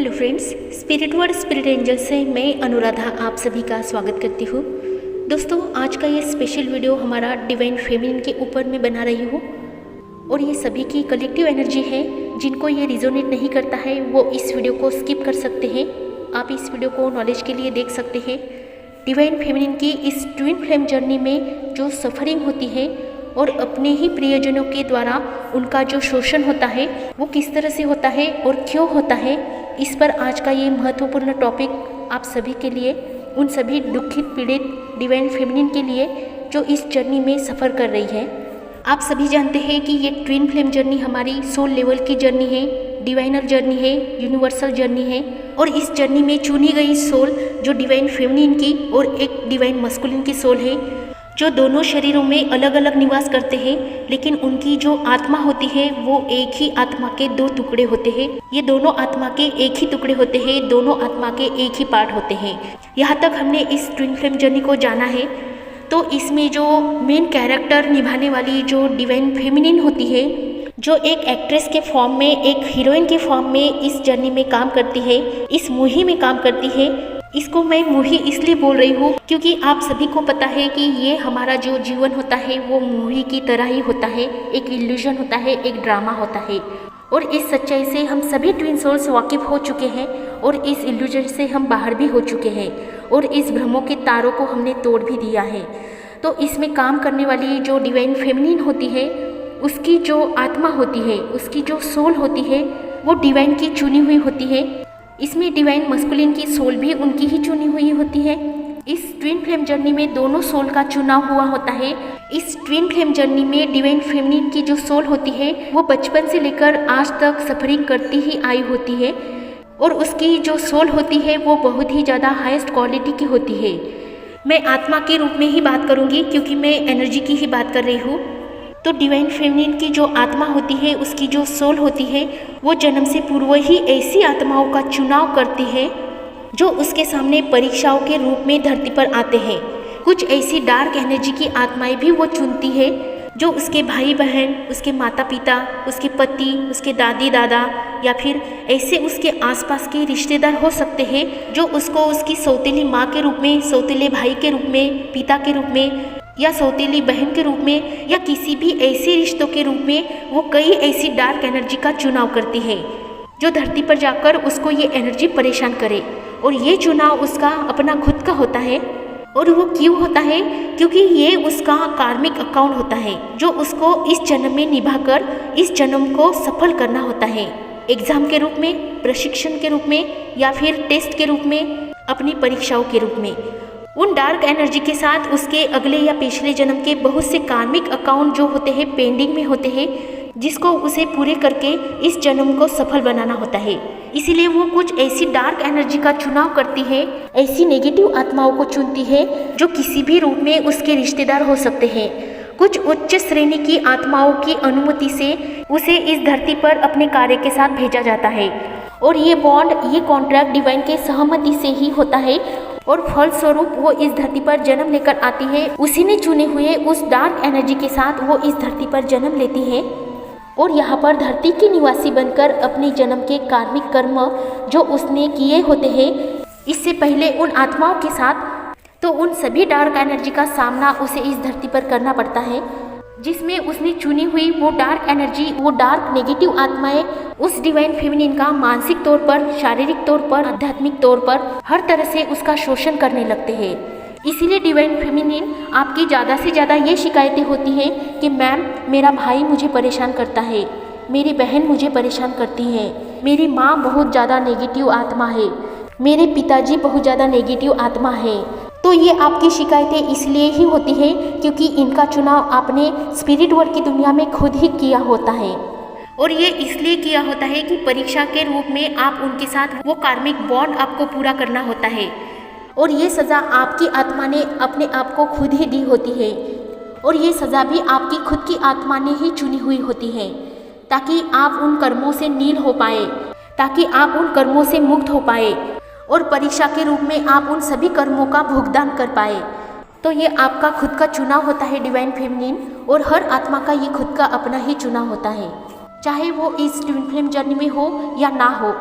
Hello friends, spirit word spirit angel से मैं अनुराधा आप सभी का स्वागत करती हूँ। दोस्तों, आज का ये स्पेशल वीडियो हमारा डिवाइन फेमिनिन के ऊपर मैं बना रही हूँ और ये सभी की कलेक्टिव एनर्जी है। जिनको ये रिजोनेट नहीं करता है वो इस वीडियो को स्किप कर सकते हैं। आप इस वीडियो को नॉलेज के लिए देख सकते हैं। डिवाइन फेमिनिन की इस ट्विन फ्लेम जर्नी में जो सफरिंग होती है और अपने ही प्रियजनों के द्वारा उनका जो शोषण होता है वो किस तरह से होता है और क्यों होता है, इस पर आज का ये महत्वपूर्ण टॉपिक आप सभी के लिए, उन सभी दुखित पीड़ित डिवाइन फेमिनिन के लिए जो इस जर्नी में सफ़र कर रही है। आप सभी जानते हैं कि ये ट्विन फ्लेम जर्नी हमारी सोल लेवल की जर्नी है, डिवाइनर जर्नी है, यूनिवर्सल जर्नी है। और इस जर्नी में चुनी गई सोल जो डिवाइन फेमिनिन की और एक डिवाइन मस्कुलिन की सोल है, जो दोनों शरीरों में अलग अलग निवास करते हैं, लेकिन उनकी जो आत्मा होती है वो एक ही आत्मा के दो टुकड़े होते हैं। ये दोनों आत्मा के एक ही टुकड़े होते हैं, दोनों आत्मा के एक ही पार्ट होते हैं। यहाँ तक हमने इस ट्विन फ्लेम जर्नी को जाना है। तो इसमें जो मेन कैरेक्टर निभाने वाली जो डिवाइन फेमिनिन होती है, जो एक एक्ट्रेस के फॉर्म में, एक हीरोइन के फॉर्म में इस जर्नी में काम करती है, इस मुहिम में काम करती है। इसको मैं मूवी इसलिए बोल रही हूँ क्योंकि आप सभी को पता है कि ये हमारा जो जीवन होता है वो मूवी की तरह ही होता है, एक इल्यूजन होता है, एक ड्रामा होता है। और इस सच्चाई से हम सभी ट्विन सोल्स वाकिफ हो चुके हैं और इस इल्यूजन से हम बाहर भी हो चुके हैं और इस भ्रमों के तारों को हमने तोड़ भी दिया है। तो इसमें काम करने वाली जो डिवाइन फेमिनिन होती है, उसकी जो आत्मा होती है, उसकी जो सोल होती है वो डिवाइन की चुनी हुई होती है। इसमें डिवाइन मस्कुलिन की सोल भी उनकी ही चुनी हुई होती है। इस ट्विन फ्लेम जर्नी में दोनों सोल का चुनाव हुआ होता है। इस ट्विन फ्लेम जर्नी में डिवाइन फेमिनिन की जो सोल होती है वो बचपन से लेकर आज तक सफरिंग करती ही आई होती है और उसकी जो सोल होती है वो बहुत ही ज़्यादा हाईएस्ट क्वालिटी की होती है। मैं आत्मा के रूप में ही बात करूँगी क्योंकि मैं एनर्जी की ही बात कर रही हूँ। तो डिवाइन फेमिनिन की जो आत्मा होती है, उसकी जो सोल होती है, वो जन्म से पूर्व ही ऐसी आत्माओं का चुनाव करती है जो उसके सामने परीक्षाओं के रूप में धरती पर आते हैं। कुछ ऐसी डार्क एनर्जी की आत्माएं भी वो चुनती है जो उसके भाई बहन, उसके माता पिता, उसके पति, उसके दादी दादा या फिर ऐसे उसके आसपास के रिश्तेदार हो सकते हैं जो उसको उसकी सौतेली माँ के रूप में, सौतेले भाई के रूप में, पिता के रूप में या सौतेली बहन के रूप में या किसी भी ऐसे रिश्तों के रूप में वो कई ऐसी डार्क एनर्जी का चुनाव करती है जो धरती पर जाकर उसको ये एनर्जी परेशान करे। और ये चुनाव उसका अपना खुद का होता है। और वो क्यों होता है? क्योंकि ये उसका कार्मिक अकाउंट होता है जो उसको इस जन्म में निभाकर इस जन्म को सफल करना होता है। एग्जाम के रूप में, प्रशिक्षण के रूप में या फिर टेस्ट के रूप में, अपनी परीक्षाओं के रूप में। उन डार्क एनर्जी के साथ उसके अगले या पिछले जन्म के बहुत से कार्मिक अकाउंट जो होते हैं पेंडिंग में होते हैं, जिसको उसे पूरे करके इस जन्म को सफल बनाना होता है। इसीलिए वो कुछ ऐसी डार्क एनर्जी का चुनाव करती है, ऐसी नेगेटिव आत्माओं को चुनती है जो किसी भी रूप में उसके रिश्तेदार हो सकते हैं। कुछ उच्च श्रेणी की आत्माओं की अनुमति से उसे इस धरती पर अपने कार्य के साथ भेजा जाता है और ये बॉन्ड, ये कॉन्ट्रैक्ट डिवाइन के सहमति से ही होता है और फलस्वरूप वो इस धरती पर जन्म लेकर आती है। उसी ने चुने हुए उस डार्क एनर्जी के साथ वो इस धरती पर जन्म लेती है और यहाँ पर धरती की निवासी बनकर अपने जन्म के कार्मिक कर्म जो उसने किए होते हैं इससे पहले उन आत्माओं के साथ, तो उन सभी डार्क एनर्जी का सामना उसे इस धरती पर करना पड़ता है, जिसमें उसने चुनी हुई वो डार्क एनर्जी, वो डार्क नेगेटिव आत्माएं उस डिवाइन फेमिनिन का मानसिक तौर पर, शारीरिक तौर पर, आध्यात्मिक तौर पर हर तरह से उसका शोषण करने लगते हैं। इसीलिए डिवाइन फेमिनिन आपकी ज़्यादा से ज़्यादा ये शिकायतें होती हैं कि मैम, मेरा भाई मुझे परेशान करता है, मेरी बहन मुझे परेशान करती है, मेरी माँ बहुत ज़्यादा नेगेटिव आत्मा है, मेरे पिताजी बहुत ज़्यादा नेगेटिव आत्मा है। तो ये आपकी शिकायतें इसलिए ही होती है क्योंकि इनका चुनाव आपने स्पिरिट वर्ल्ड की दुनिया में खुद ही किया होता है। और ये इसलिए किया होता है कि परीक्षा के रूप में आप उनके साथ वो कार्मिक बॉन्ड आपको पूरा करना होता है और ये सज़ा आपकी आत्मा ने अपने आप को खुद ही दी होती है और ये सज़ा भी आपकी खुद की आत्मा ने ही चुनी हुई होती है ताकि आप उन कर्मों से नील हो पाए, ताकि आप उन कर्मों से मुक्त हो पाए और परीक्षा के रूप में आप उन सभी कर्मों का भुगतान कर पाए। तो ये आपका खुद का चुनाव होता है डिवाइन फेमिनिन, और हर आत्मा का ये खुद का अपना ही चुनाव होता है, चाहे वो इस ट्विन फ्लेम जर्नी में हो या ना हो।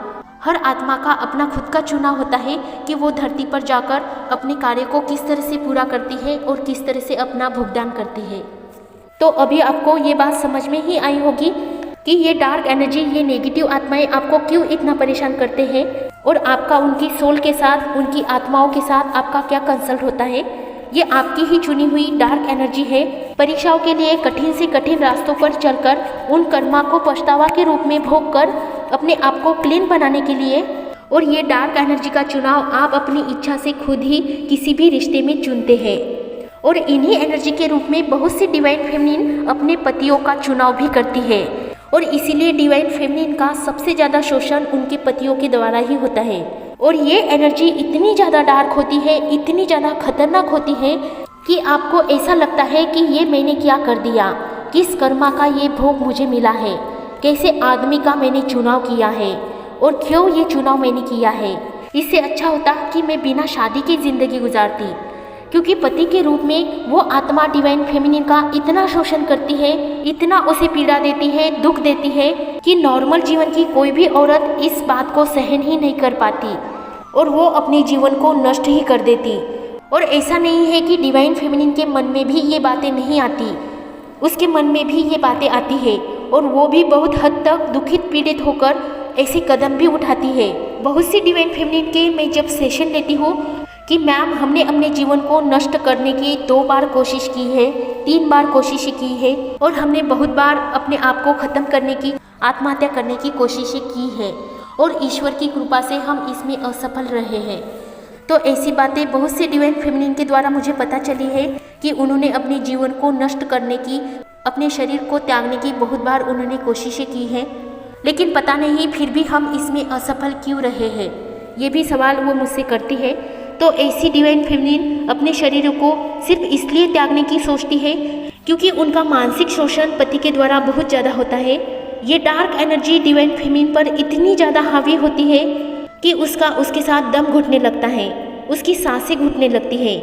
हर आत्मा का अपना खुद का चुनाव होता है कि वो धरती पर जाकर अपने कार्य को किस तरह से पूरा करती है और किस तरह से अपना भुगतान करती है। तो अभी आपको ये बात समझ में ही आई होगी कि ये डार्क एनर्जी, ये नेगेटिव आत्माएं आपको क्यों इतना परेशान करते हैं और आपका उनकी सोल के साथ, उनकी आत्माओं के साथ आपका क्या कंसल्ट होता है। ये आपकी ही चुनी हुई डार्क एनर्जी है। परीक्षाओं के लिए कठिन से कठिन रास्तों पर चलकर उन कर्मा को पछतावा के रूप में भोग कर अपने आप को क्लीन बनाने के लिए, और ये डार्क एनर्जी का चुनाव आप अपनी इच्छा से खुद ही किसी भी रिश्ते में चुनते हैं। और इन्हीं एनर्जी के रूप में बहुत सी डिवाइन फेमिनिन अपने पतियों का चुनाव भी करती है, और इसीलिए डिवाइन फेमिनिन का सबसे ज़्यादा शोषण उनके पतियों के द्वारा ही होता है। और ये एनर्जी इतनी ज़्यादा डार्क होती है, इतनी ज़्यादा खतरनाक होती है कि आपको ऐसा लगता है कि ये मैंने क्या कर दिया, किस कर्मा का ये भोग मुझे मिला है, कैसे आदमी का मैंने चुनाव किया है और क्यों ये चुनाव मैंने किया है। इससे अच्छा होता कि मैं बिना शादी की ज़िंदगी गुजारती, क्योंकि पति के रूप में वो आत्मा डिवाइन फेमिनिन का इतना शोषण करती है, इतना उसे पीड़ा देती है, दुख देती है कि नॉर्मल जीवन की कोई भी औरत इस बात को सहन ही नहीं कर पाती और वो अपने जीवन को नष्ट ही कर देती। और ऐसा नहीं है कि डिवाइन फेमिनिन के मन में भी ये बातें नहीं आती, उसके मन में भी ये बातें आती है और वो भी बहुत हद तक दुखित पीड़ित होकर ऐसे कदम भी उठाती है। बहुत सी डिवाइन फेमिनिन के मैं जब सेशन लेती हूँ कि मैम हमने अपने जीवन को नष्ट करने की 2 बार कोशिश की है, 3 बार कोशिश की है, और हमने बहुत बार अपने आप को ख़त्म करने की, आत्महत्या करने की कोशिशें की है, और ईश्वर की कृपा से हम इसमें असफल रहे हैं। तो ऐसी बातें बहुत से डिवाइन फेमिनिन के द्वारा मुझे पता चली है कि उन्होंने अपने जीवन को नष्ट करने की, अपने शरीर को त्यागने की बहुत बार उन्होंने कोशिशें की हैं, लेकिन पता नहीं फिर भी हम इसमें असफल क्यों रहे हैं। ये भी सवाल वो मुझसे करती है। तो ऐसी डिवाइन फेमिनिन अपने शरीर को सिर्फ इसलिए त्यागने की सोचती है क्योंकि उनका मानसिक शोषण पति के द्वारा बहुत ज़्यादा होता है। ये डार्क एनर्जी डिवाइन फेमिनिन पर इतनी ज़्यादा हावी होती है कि उसके साथ दम घुटने लगता है, उसकी सांसें घुटने लगती है,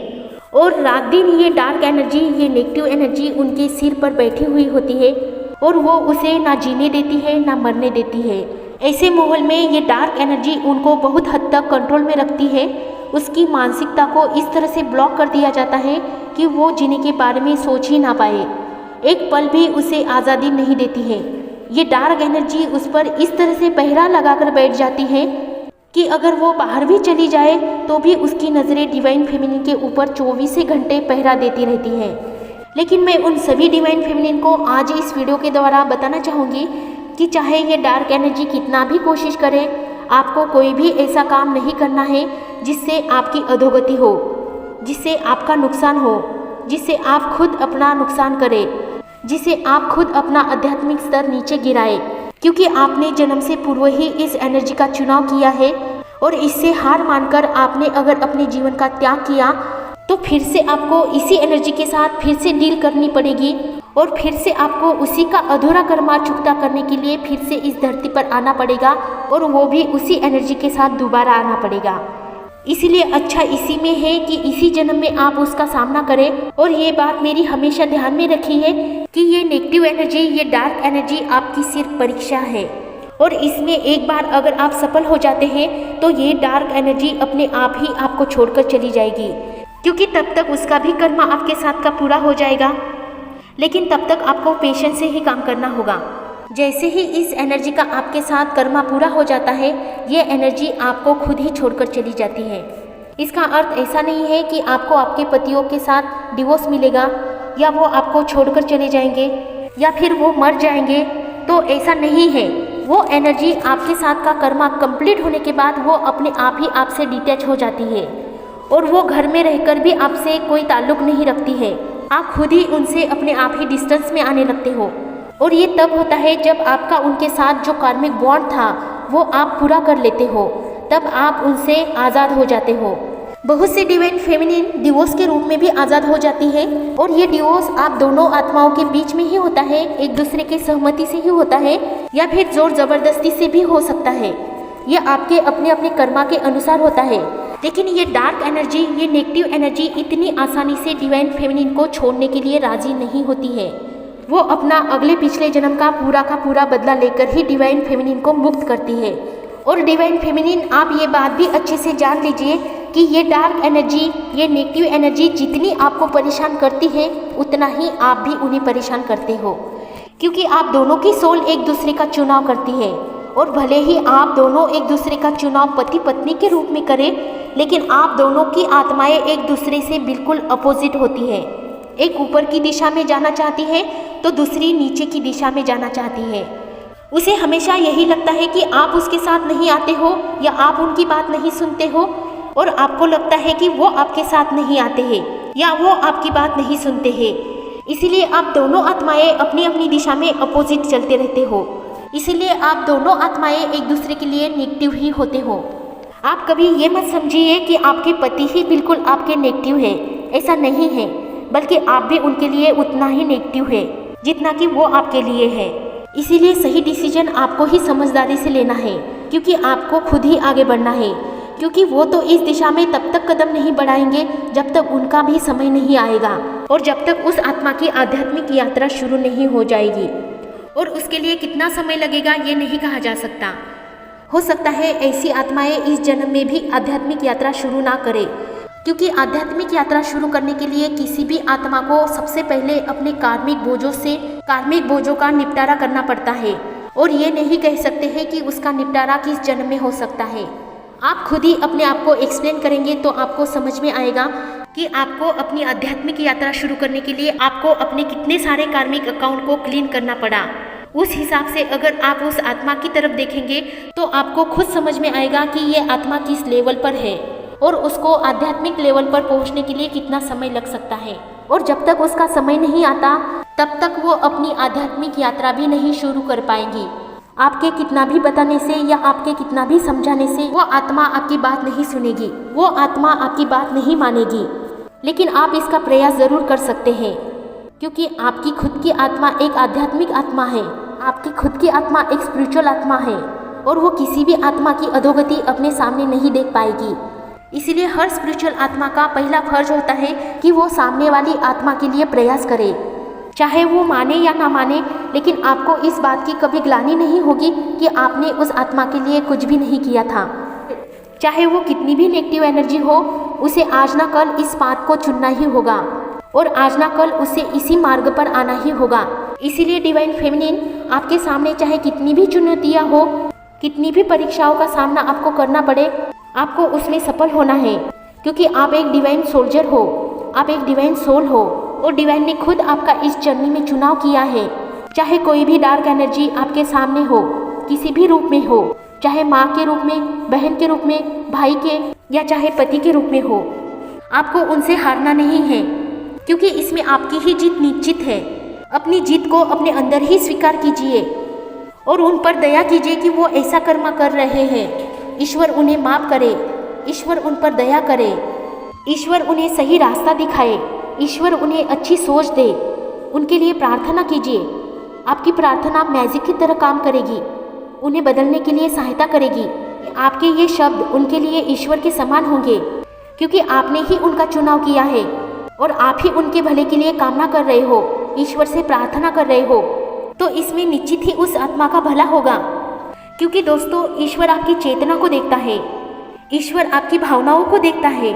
और रात दिन ये डार्क एनर्जी, ये नेगेटिव एनर्जी उनके सिर पर बैठी हुई होती है और वो उसे ना जीने देती है ना मरने देती है। ऐसे माहौल में ये डार्क एनर्जी उनको बहुत हद तक कंट्रोल में रखती है। उसकी मानसिकता को इस तरह से ब्लॉक कर दिया जाता है कि वो जीने के बारे में सोच ही ना पाए, एक पल भी उसे आज़ादी नहीं देती है। ये डार्क एनर्जी उस पर इस तरह से पहरा लगाकर बैठ जाती है कि अगर वो बाहर भी चली जाए तो भी उसकी नज़रें डिवाइन फेमिनिन के ऊपर 24 घंटे पहरा देती रहती हैं। लेकिन मैं उन सभी डिवाइन फेमिनिन को आज इस वीडियो के द्वारा बताना चाहूँगी कि चाहे ये डार्क एनर्जी कितना भी कोशिश करे, आपको कोई भी ऐसा काम नहीं करना है जिससे आपकी अधोगति हो, जिससे आपका नुकसान हो, जिससे आप खुद अपना नुकसान करें, जिसे आप खुद अपना आध्यात्मिक स्तर नीचे गिराए, क्योंकि आपने जन्म से पूर्व ही इस एनर्जी का चुनाव किया है। और इससे हार मानकर आपने अगर अपने जीवन का त्याग किया तो फिर से आपको इसी एनर्जी के साथ फिर से डील करनी पड़ेगी और फिर से आपको उसी का अधूरा कर्मा चुकता करने के लिए फिर से इस धरती पर आना पड़ेगा, और वो भी उसी एनर्जी के साथ दोबारा आना पड़ेगा। इसीलिए अच्छा इसी में है कि इसी जन्म में आप उसका सामना करें। और ये बात मेरी हमेशा ध्यान में रखी है कि ये नेगेटिव एनर्जी, ये डार्क एनर्जी आपकी सिर्फ परीक्षा है, और इसमें एक बार अगर आप सफल हो जाते हैं तो ये डार्क एनर्जी अपने आप ही आपको छोड़कर चली जाएगी, क्योंकि तब तक उसका भी कर्मा आपके साथ का पूरा हो जाएगा। लेकिन तब तक आपको पेशेंस से ही काम करना होगा। जैसे ही इस एनर्जी का आपके साथ कर्मा पूरा हो जाता है, ये एनर्जी आपको खुद ही छोड़कर चली जाती है। इसका अर्थ ऐसा नहीं है कि आपको आपके पतियों के साथ डिवोर्स मिलेगा, या वो आपको छोड़कर चले जाएंगे, या फिर वो मर जाएंगे। तो ऐसा नहीं है। वो एनर्जी आपके साथ का कर्मा कंप्लीट होने के बाद वो अपने आप ही आपसे डिटैच हो जाती है, और वो घर में रहकर भी आपसे कोई ताल्लुक नहीं रखती है। आप खुद ही उनसे अपने आप ही डिस्टेंस में आने लगते हो। और ये तब होता है जब आपका उनके साथ जो कार्मिक बॉन्ड था वो आप पूरा कर लेते हो, तब आप उनसे आज़ाद हो जाते हो। बहुत सी डिवाइन फेमिनिन डिवोर्स के रूप में भी आज़ाद हो जाती है, और ये डिवोर्स आप दोनों आत्माओं के बीच में ही होता है, एक दूसरे की सहमति से ही होता है, या फिर जोर ज़बरदस्ती से भी हो सकता है। ये आपके अपने अपने कर्मा के अनुसार होता है। लेकिन ये डार्क एनर्जी, ये नेगेटिव एनर्जी इतनी आसानी से डिवाइन फेमिनिन को छोड़ने के लिए राजी नहीं होती है। वो अपना अगले पिछले जन्म का पूरा बदला लेकर ही डिवाइन फेमिनिन को मुक्त करती है, और डिवाइन फेमिनिन, आप ये बात भी अच्छे से जान लीजिए कि ये डार्क एनर्जी, ये नेगेटिव एनर्जी जितनी आपको परेशान करती है उतना ही आप भी उन्हें परेशान करते हो, क्योंकि आप दोनों की सोल एक दूसरे का चुनाव करती है। और भले ही आप दोनों एक दूसरे का चुनाव पति पत्नी के रूप में करें, लेकिन आप दोनों की आत्माएं एक दूसरे से बिल्कुल अपोजिट होती है। एक ऊपर की दिशा में जाना चाहती है तो दूसरी नीचे की दिशा में जाना चाहती है। उसे हमेशा यही लगता है कि आप उसके साथ नहीं आते हो या आप उनकी बात नहीं सुनते हो, और आपको लगता है कि वो आपके साथ नहीं आते हैं या वो आपकी बात नहीं सुनते हैं। इसीलिए आप दोनों आत्माएं अपनी अपनी दिशा में अपोजिट चलते रहते हो। इसीलिए आप दोनों आत्माएं एक दूसरे के लिए नेगेटिव ही होते हो। आप कभी ये मत समझिए कि आपके पति ही बिल्कुल आपके नेगेटिव है, ऐसा नहीं है, बल्कि आप भी उनके लिए उतना ही नेगेटिव है जितना कि वो आपके लिए है। इसीलिए सही डिसीजन आपको ही समझदारी से लेना है, क्योंकि आपको खुद ही आगे बढ़ना है, क्योंकि वो तो इस दिशा में तब तक कदम नहीं बढ़ाएंगे जब तक उनका भी समय नहीं आएगा और जब तक उस आत्मा की आध्यात्मिक यात्रा शुरू नहीं हो जाएगी। और उसके लिए कितना समय लगेगा ये नहीं कहा जा सकता। हो सकता है ऐसी आत्माएं इस जन्म में भी आध्यात्मिक यात्रा शुरू ना करें, क्योंकि आध्यात्मिक यात्रा शुरू करने के लिए किसी भी आत्मा को सबसे पहले अपने कार्मिक बोझों का निपटारा करना पड़ता है। और ये नहीं कह सकते हैं कि उसका निपटारा किस जन्म में हो सकता है। आप खुद ही अपने आप को एक्सप्लेन करेंगे तो आपको समझ में आएगा कि आपको अपनी आध्यात्मिक यात्रा शुरू करने के लिए आपको अपने कितने सारे कार्मिक अकाउंट को क्लीन करना पड़ा। उस हिसाब से अगर आप उस आत्मा की तरफ देखेंगे तो आपको खुद समझ में आएगा कि ये आत्मा किस लेवल पर है और उसको आध्यात्मिक लेवल पर पहुंचने के लिए कितना समय लग सकता है। और जब तक उसका समय नहीं आता तब तक वो अपनी आध्यात्मिक यात्रा भी नहीं शुरू कर पाएंगी। आपके कितना भी बताने से या आपके कितना भी समझाने से वो आत्मा आपकी बात नहीं सुनेगी, वो आत्मा आपकी बात नहीं मानेगी। लेकिन आप इसका प्रयास ज़रूर कर सकते हैं, क्योंकि आपकी खुद की आत्मा एक आध्यात्मिक आत्मा है, आपकी खुद की आत्मा एक स्पिरिचुअल आत्मा है, और वो किसी भी आत्मा की अधोगति अपने सामने नहीं देख पाएगी। इसीलिए हर स्पिरिचुअल आत्मा का पहला फर्ज होता है कि वो सामने वाली आत्मा के लिए प्रयास करे, चाहे वो माने या ना माने। लेकिन आपको इस बात की कभी ग्लानि नहीं होगी कि आपने उस आत्मा के लिए कुछ भी नहीं किया था। चाहे वो कितनी भी नेगेटिव एनर्जी हो, उसे आज ना कल इस बात को चुनना ही होगा और आज ना कल उसे इसी मार्ग पर आना ही होगा। इसीलिए डिवाइन फेमिनिन, आपके सामने चाहे कितनी भी चुनौतियाँ हो, कितनी भी परीक्षाओं का सामना आपको करना पड़े, आपको उसमें सफल होना है, क्योंकि आप एक डिवाइन सोल्जर हो, आप एक डिवाइन सोल हो और डिवाइन ने खुद आपका इस जर्नी में चुनाव किया है। चाहे कोई भी डार्क एनर्जी आपके सामने हो, किसी भी रूप में हो, चाहे माँ के रूप में, बहन के रूप में, भाई के या चाहे पति के रूप में हो, आपको उनसे हारना नहीं है, क्योंकि इसमें आपकी ही जीत निश्चित है। अपनी जीत को अपने अंदर ही स्वीकार कीजिए और उन पर दया कीजिए कि वो ऐसा कर्म कर रहे हैं। ईश्वर उन्हें माफ करे, ईश्वर उन पर दया करे, ईश्वर उन्हें सही रास्ता दिखाए, ईश्वर उन्हें अच्छी सोच दे। उनके लिए प्रार्थना कीजिए। आपकी प्रार्थना मैजिक की तरह काम करेगी, उन्हें बदलने के लिए सहायता करेगी। आपके ये शब्द उनके लिए ईश्वर के समान होंगे, क्योंकि आपने ही उनका चुनाव किया है और आप ही उनके भले के लिए कामना कर रहे हो, ईश्वर से प्रार्थना कर रहे हो। तो इसमें निश्चित ही उस आत्मा का भला होगा, क्योंकि दोस्तों ईश्वर आपकी चेतना को देखता है, ईश्वर आपकी भावनाओं को देखता है।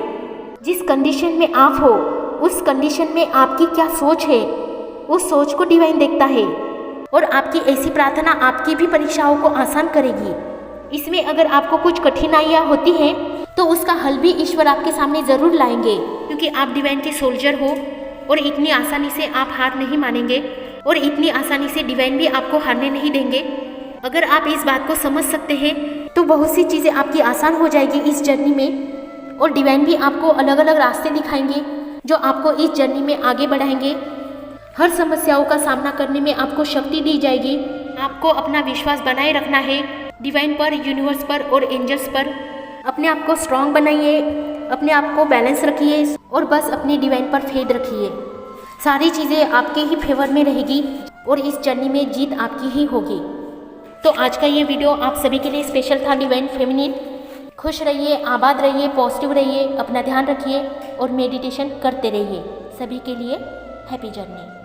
जिस कंडीशन में आप हो उस कंडीशन में आपकी क्या सोच है, उस सोच को डिवाइन देखता है और आपकी ऐसी प्रार्थना आपकी भी परीक्षाओं को आसान करेगी। इसमें अगर आपको कुछ कठिनाइयाँ होती हैं तो उसका हल भी ईश्वर आपके सामने ज़रूर लाएंगे, क्योंकि आप डिवाइन के सोल्जर हो और इतनी आसानी से आप हार नहीं मानेंगे और इतनी आसानी से डिवाइन भी आपको हारने नहीं देंगे। अगर आप इस बात को समझ सकते हैं तो बहुत सी चीज़ें आपकी आसान हो जाएगी इस जर्नी में, और डिवाइन भी आपको अलग अलग रास्ते दिखाएंगे जो आपको इस जर्नी में आगे बढ़ाएंगे। हर समस्याओं का सामना करने में आपको शक्ति दी जाएगी। आपको अपना विश्वास बनाए रखना है डिवाइन पर, यूनिवर्स पर और एंजल्स पर। अपने आप को स्ट्रांग बनाइए, अपने आप को बैलेंस रखिए और बस अपनी डिवाइन पर फेथ रखिए। सारी चीज़ें आपके ही फेवर में रहेगी और इस जर्नी में जीत आपकी ही होगी। तो आज का ये वीडियो आप सभी के लिए स्पेशल था डिवाइन फेमिनिन। खुश रहिए, आबाद रहिए, पॉजिटिव रहिए, अपना ध्यान रखिए और मेडिटेशन करते रहिए। सभी के लिए हैप्पी जर्नी।